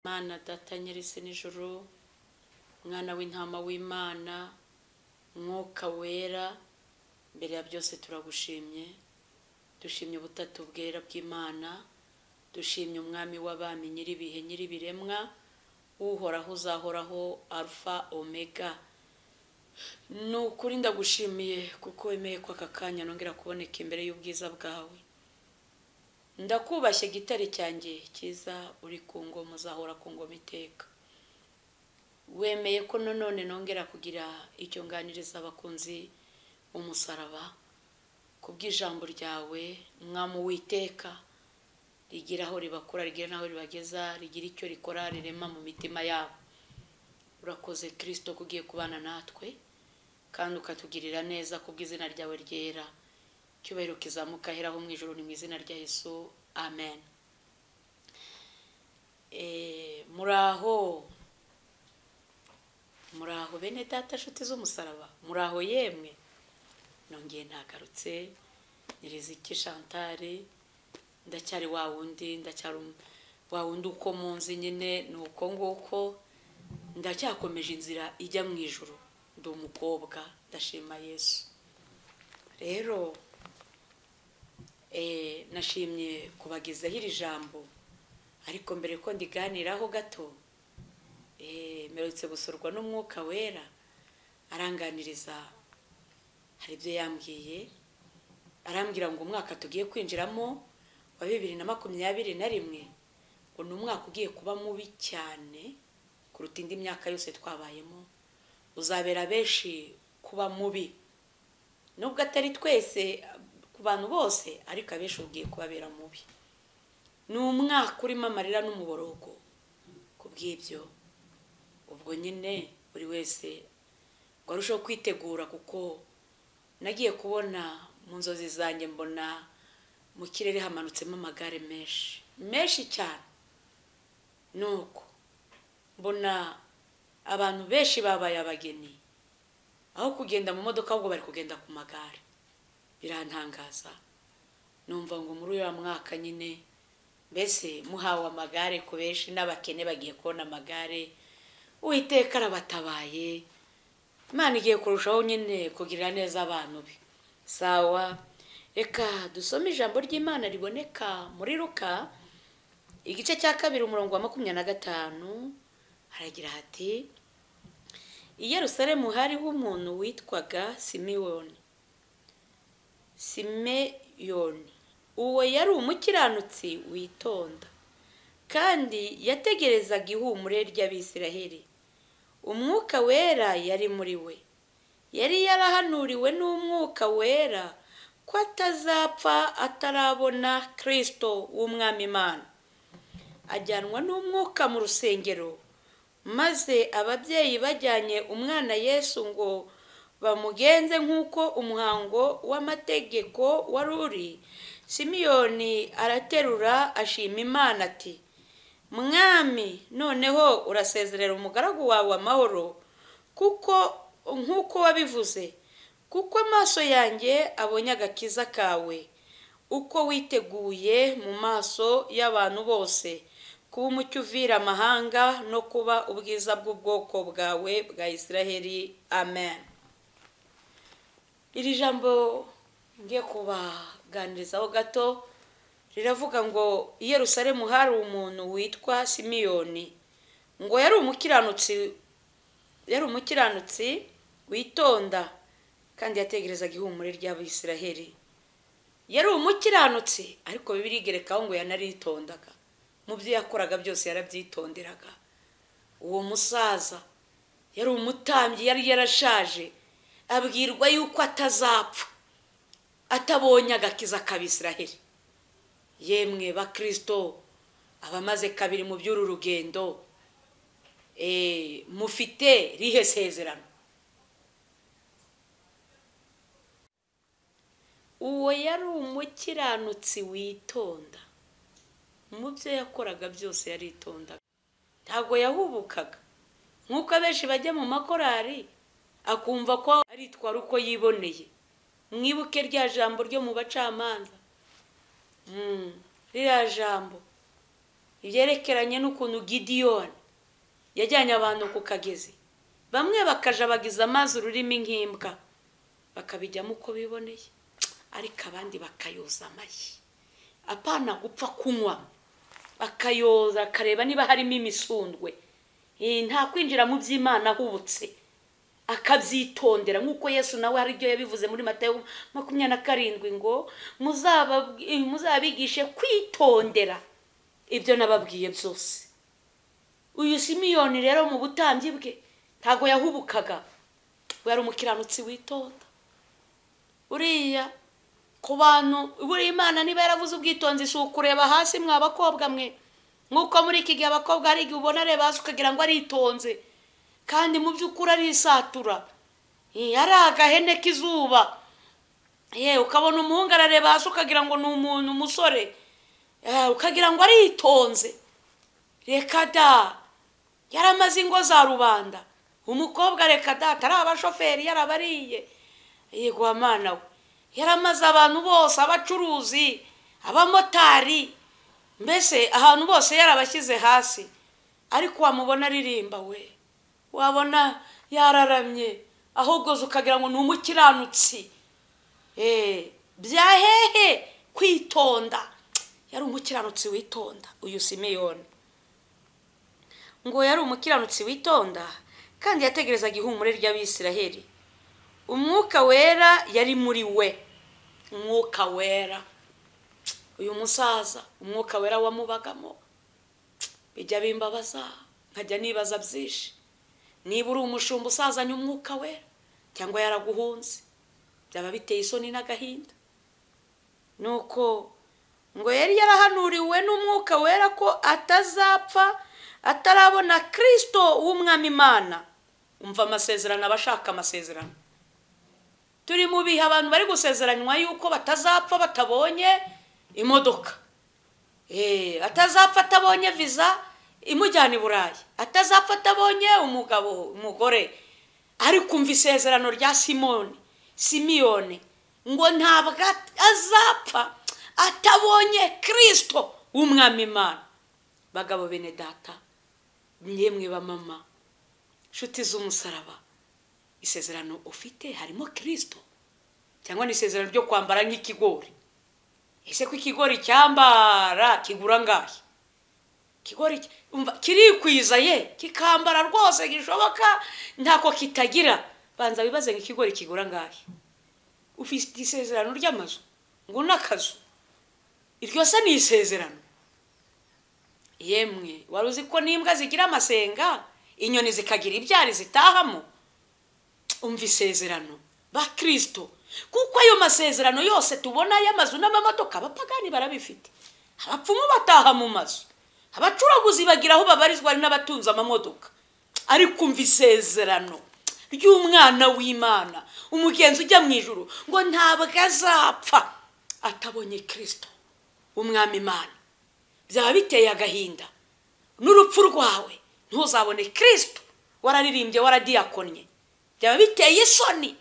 Mana data nyir'isi n'ijuru, mwana w'intama w'Imana, mwuka wera, mbere ya byose turagushimye, dushimye ubutatu bwera bw'Imana, dushimye umwami w'abami nyir'ibihe nyir'ibiremwa, uhoraho uzahoraho, alfa omega. Nukuri ndagushimiye kuko wemeye ko aka kanya nongera kuboneka imbere y'ubwiza bwawe. Ndakubashye gitare cyanjye cyiza, uri ku ngoma, uzahora ku ngoma iteka. Wemeye ko none nongera kugira icyo nganiriza abakunzi umusaraba kubw'ijambo ryawe, mwami witeka, rigira aho ribakura, rigira naho ribageza, rigira icyo rikora rirema mu mitima yabo. Urakoze Kristo kugiye kubana natwe kandi ukatugirira neza kubw'izina ryawe ryera. Cyubahiro kizamuka heraho mu ijuru, ni mu izina rya Yesu, amen. Muraho bene data nshuti z'umusaraba, muraho yemwe. Nongeye nagarutse, Nyiriziki Chantal, ndacyari wa wundi uko munzi nyine, nuko nguko ndacyakomeje inzira ijya mu ijuru. Ndi umukobwa, ndashima Yesu. Rero nashimye kubagezaho iri jambo, ariko mbere ko ndiganiraho gato, mperutse gusurwa n'umwuka wera aranganiriza. Hari ibyo yambwiye, arambwira ngo umwaka tugiye kwinjiramo wa 2021 ngo ni umwaka ugiye kuba mubi cyane kuruta indi myaka yose twabayemo, uzabera benshi kuba mubi, nubwo atari twese ku bantu bose, ariko abenshi ugiye kubabera mubi. Ni umwaka urimo amarira n'umuborogo. Kubw'ibyo ubwo nyine buri wese ngo arusheho kwitegura, kuko nagiye kubona mu nzozi zanjye, mbona mu kirere hamanutsemo amagare menshi cyane. Nuko mbona abantu benshi babaye abageni, aho kugenda mu modoka ahubwo bari kugenda ku magare. Birantangaza, numva ngo muri uyu mwaka nyine mbese muhawe amagare ku benshi, n'abakene bagiye kubona amagare. Uwiteka arabatabaye, Imana igiye kurushaho nyine kugirira neza abantu be. Sawa, reka dusome ijambo ry'Imana riboneka muri Luka igice cya 2 umurongo wa 25. Haragira hati: I Yerusalemu hariho umuntu witwaga Simeyoni. Uwo yari umukiranutsi witonda, kandi yategerezaga ihumure ry'Abisiraheli. Umwuka wera yari muri we. Yari yarahanuriwe n'umwuka wera ko atazapfa atarabona Kristo w'Umwami Imana. Ajyanwa n'umwuka mu rusengero, maze ababyeyi bajyanye umwana Yesu ngo bamugenze nk'uko umuhango w'amategeko wari uri. Simeyoni araterura ashima Imana ati: Mwami, noneho urasezerera umugaragu wawe amahoro, nk'uko wabivuze, kuko amaso yanjye abonye agakiza kawe, uko witeguye mu maso y'abantu bose kuba umucyo uvira amahanga no kuba ubwiza bw'ubwoko bwawe bwa Isiraheli. Amen. Iri jambo ngiye kubaganirizaho gato riravuga ngo i Yerusalemu hari umuntu witwa Simeyoni, ngo yari umukiranutsi witonda, kandi yategerezaga ihumure ry'Abisiraheli. Yari umukiranutsi, ariko Bibiliya igerekaho ngo yanaritondaga. Mu byo yakoraga byose yarabyitonderaga. Uwo musaza yari umutambyi, yari yarashaje, abwirwa yuko atazapfa atabonye agakiza k'Abisiraheli. Yemwe ba Kristo abamaze kabiri mu by'uru rugendo, mufite rihe sezerano? Uwo yari umukiranutsi witonda, mu byo yakoraga byose yaritondaga, ntabwo yahubukaga nk'uko abenshi bajya mu makorari akumva ko aritwara uko yiboneye. Mwibuke rya jambo ryo mu Bacamanza, ririya jambo ibyerekeranye n'ukuntu Gidiyoni yajyanye abantu ku kagezi, bamwe bakajabagiza amazi ururimi nk'imbwa bakabijyamo uko biboneye, ariko abandi bakayoza amashyi, apana gupfa kunywa, bakayoza akareba niba harimo imisundwe, nta kwinjira mu by'Imana ahubutse, akabyitondera nk'uko Yesu nawe hari ibyo yabivuze muri Matayo 27 ngo muzabigishe kwitondera ibyo nababwiye byose. Uyu Simiyoni rero mu butambyi bwe ntago yahubukaga, we yari umukiranutsi witonda. Uriya ku bantu buri Imana niba yaravuze ubwitonzi si ukureba hasi mwa bakobwa mwe, nk'uko muri iki gihe abakobwa hari igihe ubona areba hasi ukagira ngo aritonze, kandi mu by'ukuri arisatura, ari agahene k'izuba. Ukabona umuhungu arareba hasi ukagira ngo ni umuntu umusore, ukagira ngo aritonze. Reka da, yaramaze ingo za rubanda. Umukobwa reka da, atari abashoferi yarabariye, yego amana we, yaramaze abantu bose, abacuruzi, abamotari, mbese ahantu bose yarabashyize hasi. Ariko wamubona aririmba we, wabona yararamye, ahubwo ukagira ngo ni umukiranutsi. Byahehe kwitonda, yari umukiranutsi witonda uyu Simeyoni. Ngo yari umukiranutsi witonda kandi yategerezaga ihumure ry'Abisiraheli. Umwuka wera yari muri we, umwuka wera. Uyu musaza umwuka wera wamubagamo, bijya bimbabaza, nkajya nibaza byinshi. Niba uri umushumba usazanye umwuka wera cyangwa yaraguhunze, byaba biteye isoni n'agahinda. Nuko ngo yari yarahanuriwe n'umwuka wera ko atazapfa atarabona Kristo w'umwami Imana. Umva amasezerano, abashaka amasezerano. Turi mu bihe abantu bari gusezeranywa yuko batazapfa batabonye imodoka, atazapfa atabonye visa imujyana i Burayi, atazapfa atabonye umugabo umugore. Ariko umva isezerano rya Simiyoni ngo ntabwo azapfa atabonye Kristo w'umwami Imana. Bagabo bene data, mwemwe ba mama, nshuti z'umusaraba, isezerano ufite harimo Kristo cyangwa ni isezerano ryo kwambara nk'ikigori? Ese ko ikigori cyambara kigura ngahe? Ikigori umva kirikwiza ye, kikambara rwose gishoboka, ntako kitagira. Banza bibaze nk'ikigori kigura ngahe? Ufite isezerano ry'amazu ngo nakazu, iryo se ni isezerano? Yemwe waruzi ko n'imbwa zigira amasenga, inyoni zikagira ibyari zitahamo? Umva isezerano ba Kristo, kuko ayo masezerano yose tubona y'amazu n'amamodoka abapagani barabifite. Abapfumu bataha mu mazu, abacuraguzi bagira aho babarizwa ari n'abatunza amamodoka. Ariko umva isezerano ry'umwana w'Imana, umugenzi ujya mu ijuru, ngo ntabwo azapfa atabonye Kristo umwami Imana. Byaba biteye agahinda n'urupfu rwawe ntuzabone Kristo wararirimbye waradiyakonye. Byaba biteye isoni,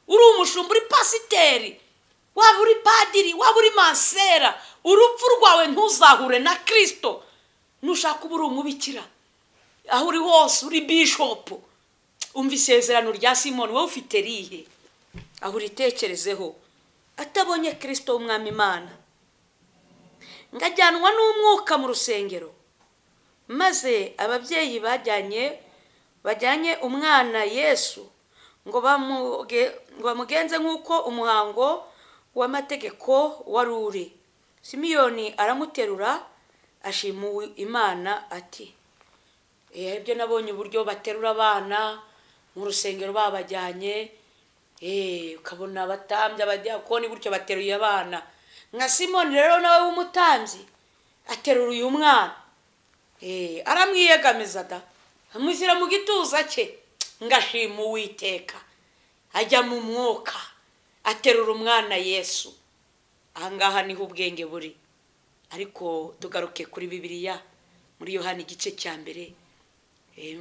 uri umushumba, uri pasiteri, waba uri padiri, waba uri mansera, urupfu rwawe ntuzahure na Kristo. Nushaka uba uri umubikira, aho uri hose uri bishop. Umva isezerano rya Simoni, wowe ufite rihe? Aho uritekerezeho. Atabonye Kristo w'umwami Imana, ngajyanwa n'umwuka mu rusengero, maze ababyeyi bajyanye umwana Yesu ngo bamugenze nk'uko umuhango w'amategeko wari uri. Simiyoni aramuterura ashima Imana ati, ibyo nabonye uburyo baterura abana mu rusengero babajyanye, ukabona abatambya abadiyakoni gutyo bateruye abana. Nka Simoni rero nawe w'umutambyi aterura uyu mwana, aramwiyegamiza da, amushyira mu gituza cye, ngashima Uwiteka. Ajya mu mwuka aterura umwana Yesu. Ahangaha niho ubwenge buri. Ariko tugaruke kuri Bibiliya muri Yohana igice cya mbere,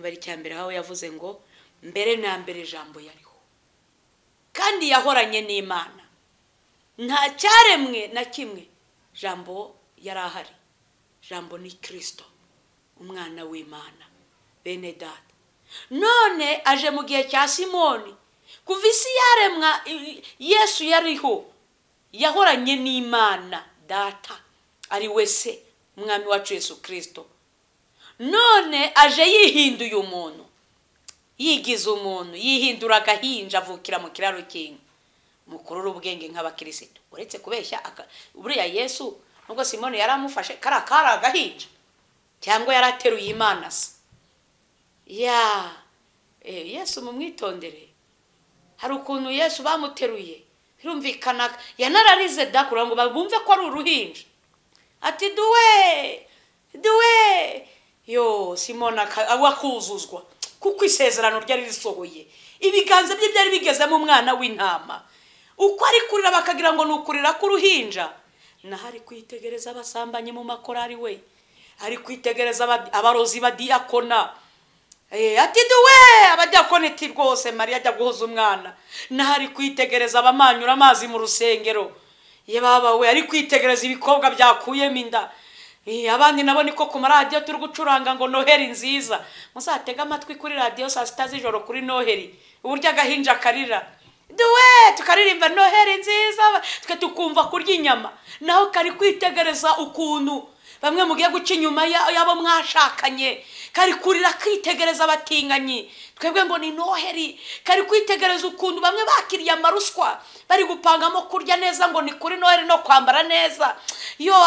bari cya mbere aho yavuze ngo mbere na mbere ijambo yariho kandi yahoranye n'Imana, nta cyaremwe na kimwe jambo yarahari. jambo ni Kristo umwana w'Imana. Bene data, none aje mu gihe cya Simoni. Kuva isi yaremwa Yesu yariho, yahoranye n'Imana data ari wese umwami wacu Yesu Kristo. None aje yihinduye umuntu, yigize umuntu, yihindura agahinja avukira mu kiraro cy'inka. Mukurura ubwenge nk'abakristo, uretse kubeshya buriya Yesu nubwo Simoni yaramufashe karakara agahinja cyangwa yarateruye Imana se. Yesu mumwitondere, hari ukuntu Yesu bamuteruye birumvikana yanararize dakura ngo bumve ko ari uruhinja, ati duwe Simoni akuzuzwa kuko isezerano ryari risohoye, ibiganza bye byari bigezemo umwana w'intama. Uko ari kurira bakagira ngo nukurira k'uruhinja, nahari kwitegereza abasambanye mu makorari we, ari kwitegereza abarozi badiyakona. Ati duwe abadiyakoni ti rwose Mariya ajya guhoza umwana. Nahari kwitegereza abamanyura amazi mu rusengero, ye baba we ari kwitegereza ibikobwa byakuyemo inda. Abandi nabo niko ku maradiyo turi gucuranga ngo Noheri nziza. Muzatega amatwi kuri radiyo saa 6 z'ijoro kuri Noheri, uburyo agahinja karira. Duwe tukaririmba Noheri nziza, twe tukumva kurya inyama. Naho kari kwitegereza ukuntu bamwe mugiye guca inyuma yabo mwashakanye, kari kurira kwitegereza abatinganyi. Twebwe ngo ni Noheri, kari kwitegereza ukuntu bamwe bakiriye amaruswa bari gupangamo kurya neza ngo ni kuri Noheri no kwambara neza.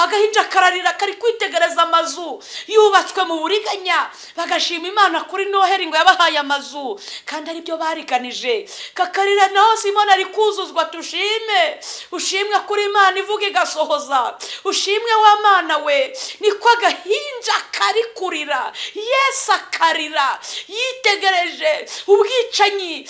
Agahinja kararira, kari kwitegereza amazu yubatswe mu buriganya, bagashima Imana kuri Noheri ngo yabahaye amazu kandi ari byo bariganije. Kakarira naho Simoni ari kuzuzwa, tushime ushimwe kuri Imana ivuga igasohoza, ushimwe wa Mana we. Niko agahinja kari kurira, Yesu akarira, yitegereje ubwicanyi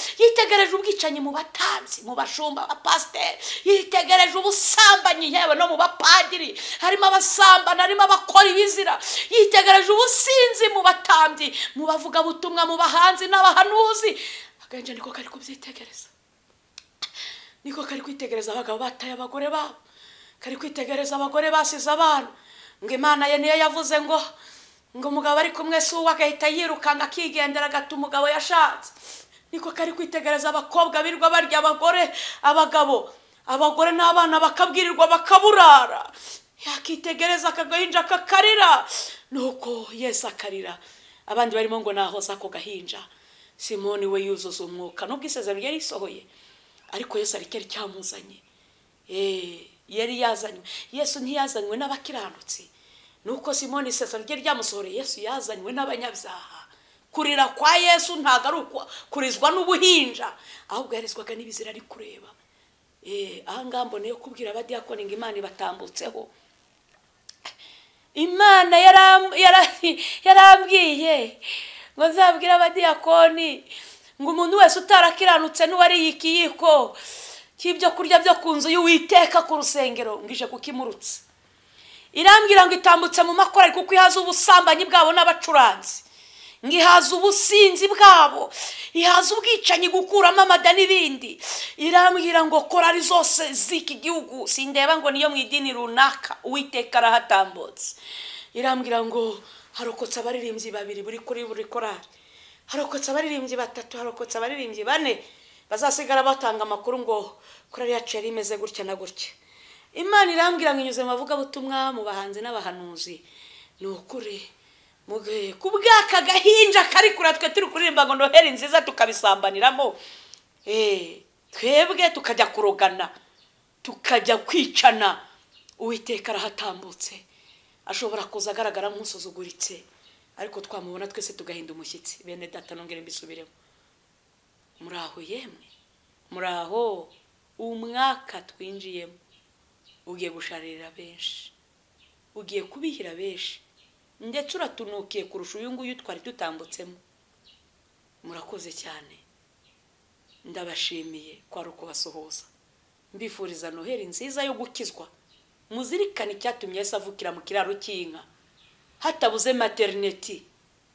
mu batanzi, mu bashumba, abapasiteri, yitegereje ubusambanyi yewe no mu bapadiri, harimo abasambana, harimo abakora ibizira, yitegereje ubusinzi mu batambyi, mu bavuga butumwa, mu bahanzi n'abahanuzi. Agahinja niko kari kubyitegereza, niko kari kwitegereza abagabo bataye abagore babo, kari kwitegereza abagore basize abana. Ngo Imana ye niyo yavuze ngo umugabo ari kumwe si uwo agahita yirukanga akigendera agata umugabo yashatse. Niko kari kwitegereza abakobwa birwa barya abagore n'abana bakabwirirwa bakaburara, yakitegereza akagahinja kakarira. Nuko Yesu akarira, abandi barimo ngo nahoza ako gahinja. Simoni we yuzuza umwuka, nubwo isezerano yari isohoye ariko Yesu arikeri cyamuzanye. Yari yazanywe, Yesu ntiyazanywe n'abakiranutsi. Nuko Simoni isezerano rye ryamusohoreye, Yesu yazanywe n'abanyabyaha. Kurira kwa Yesu ntago ari kurizwa n'ubuhinja, ahubwo yarizwaga n'ibizira ari kureba. Aha ngambo niyo kubwira abadiyakoni ngo Imana ibatambutseho. Imana yarambwiye ngo nzabwira abadiyakoni ngo umuntu wese utarakiranutse n'uwari ikiyiko cy'ibyo kurya byo kunzu y'Uwiteka ku rusengero ngije kukimurutse. Irambwira ngo itambutse mu makorari kuko ihaza ubusambanyi bwabo n'abacuranzi, ngihaza ubusinzi bwabo, ihaza ubwicanyi gukuramo amada n'ibindi. Irambwira ngo korari zose z'iki gihugu sindeba ngo niyo mu idini runaka Uwiteka arahatambutse. Irambwira ngo harokotse abaririmbyi 2 buri korari, harokotse abaririmbyi 3, harokotse abaririmbyi 4, bazasigara batanga amakuru ngo korari yacu yari imeze gutya na gutya. Imana irambwira ngo inyuze mu bavuga butumwa, mu bahanzi n'abahanuzi, ni ukuri muge kubwaka gahinja kari kuratwe turi kuririmba ngo Noheri nziza tukabisambaniramo. Twebwe tukajya kurogana, tukajya kwicana. Uwiteka arahatambutse, ashobora kuza agaragara nk'usuzuguritse, ariko twamubona twese tugahinda umushyitsi. Bene data nongere mbisubiremo, muraho yemwe, muraho. Umwaka twinjiyemo ugiye gusharira benshi, ugiye kubihira benshi, ndetse uratunukiye kurusha uyu nguyu twari tutambutsemo. Murakoze cyane, ndabashimiye kwa rukubasuhuza, mbifuriza Noheri nziza yo gukizwa. Muzirikane icyatumye Yesu avukira mu kiraro cy'inka, hatabuze maternity,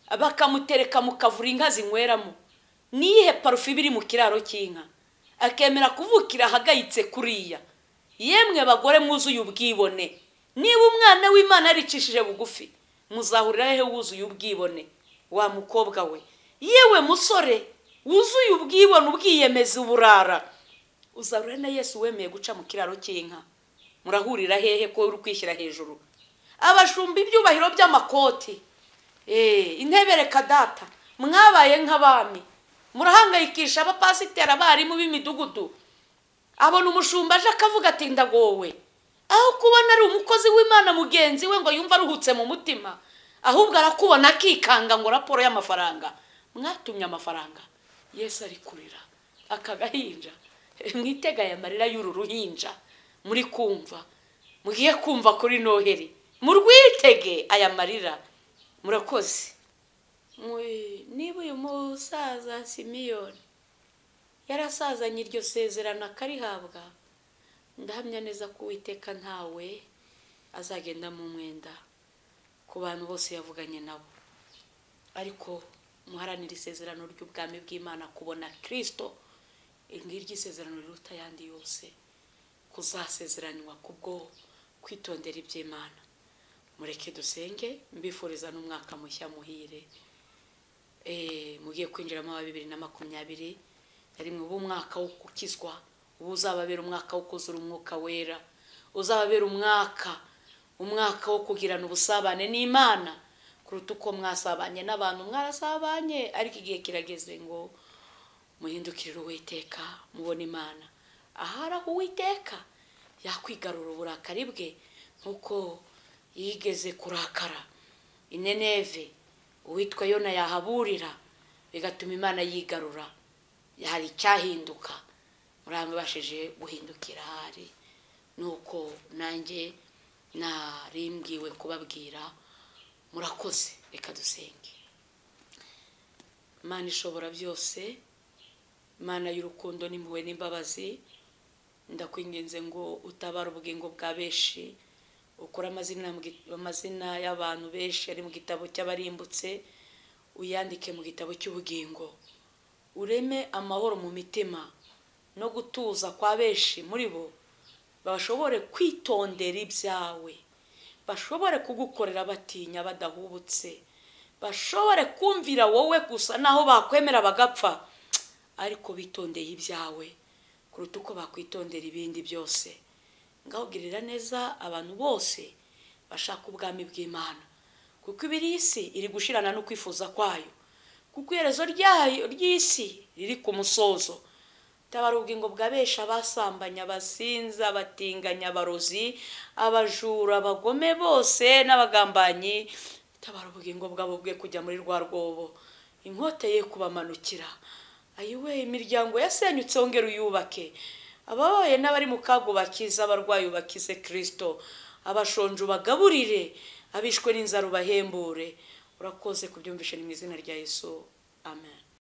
abakamutereka mu kavura inka zinyweramo. Niyihe parufe biri mu kiraro cy'inka akemera kuvukira hagayitse kuriya? Yemwe bagore mwuzuye ubwibone, niba umwana w'Imana yaricishije bugufi muzahurira hehe wuzuye ubwibone wa mukobwa we? Yewe musore wuzuye ubwibone ubwiyemeza uburara, uzahurira na Yesu wemeye guca mu kiraro cy'inka. Murahurira hehe ko uri kwishyira hejuru? Abashumba ibyubahiro by'amakoti, intebere kadata, mwabaye nk'abami, murahangayikisha abapasiteri abarimu b'imidugudu. Abona umushumba aje akavuga ati ndagowe, aho kubona ari umukozi w'Imana mugenzi we ngo yumva aruhutse mu mutima, ahubwo arakubona akikanga ngo raporo y'amafaranga. Mwatumye amafaranga. Yesu ari kurira akagahinja, mwitega aya marira y'uru ruhinja muri kumva, mugiye kumva kuri Noheri, murwitege aya marira. Murakoze. Niba uyu musaza Simiyoni yarasazanye iryo sezerano akarihabwa, ndahamya neza ko Uwiteka ntawe azagenda mu mwenda ku bantu bose yavuganye nabo. Ariko muharanira isezerano ry'ubwami bw'Imana, kubona Kristo, ngiryo isezerano riruta yandi yose, kuzasezeranywa kubwo kwitondera iby'Imana. Mureke dusenge, mbifuriza n'umwaka mushya muhire. Mugiye kwinjiramo wa 2020, ari mu umwaka wo gukizwa, uzababera umwaka wo kuzura umwuka wera, uzababera umwaka wo kugirana ubusabane n'Imana kuruta uko mwasabanye n'abantu. Mwarasabanye ariko igihe kirageze ngo muhindukirire Uwiteka, mubone Imana. Ahari aho Uwiteka yakwigarura uburakari bwe nkuko yigeze kurakara i Nineve, uwitwa Yona yahaburira bigatuma Imana yigarura. Hari cyahinduka, murambashije guhindukira hari. Nuko nanjye narimbwiwe kubabwira. Murakoze. Reka dusenge. Imana ishobora byose, Imana y'urukundo n'impuhwe n'imbabazi, ndakwinginze ngo utabara ubugingo bwa benshi, ukora amazina y'abantu benshi ari mu gitabo cy'abarimbutse, uyandike mu gitabo cy'ubugingo. Ureme amahoro mu mitima no gutuza kwa benshi muri bo, bashobore kwitondera ibyawe, bashobore kugukorera batinya badahubutse, bashobore kumvira wowe gusa naho bakwemera bagapfa, ariko bitondeye ibyawe kuruta uko bakwitondera ibindi byose. Ngahugirira neza abantu bose bashaka ubwami bw'Imana, kuko ibiri isi iri gushirana no kwifuza kwayo, kuko iherezo ryayo ry'isi riri ku musozo. Tabara ubugingo bwa benshi, abasambanya, abasinza, abatinganya, abarozi, abajura, abagome bose n'abagambanyi. Tabara ubugingo bwabo bwe kujya muri rwa rwobo, inkote ye kubamanukira. Ayiwe, imiryango yasenyutse ongera uyubake, ababaye n'abari mu kago bakiza, abarwayi bakize Kristo, abashonje bagaburire, abishwe n'inzara ubahembure. Urakoze kubyumvisha mu izina rya Yesu. Amen.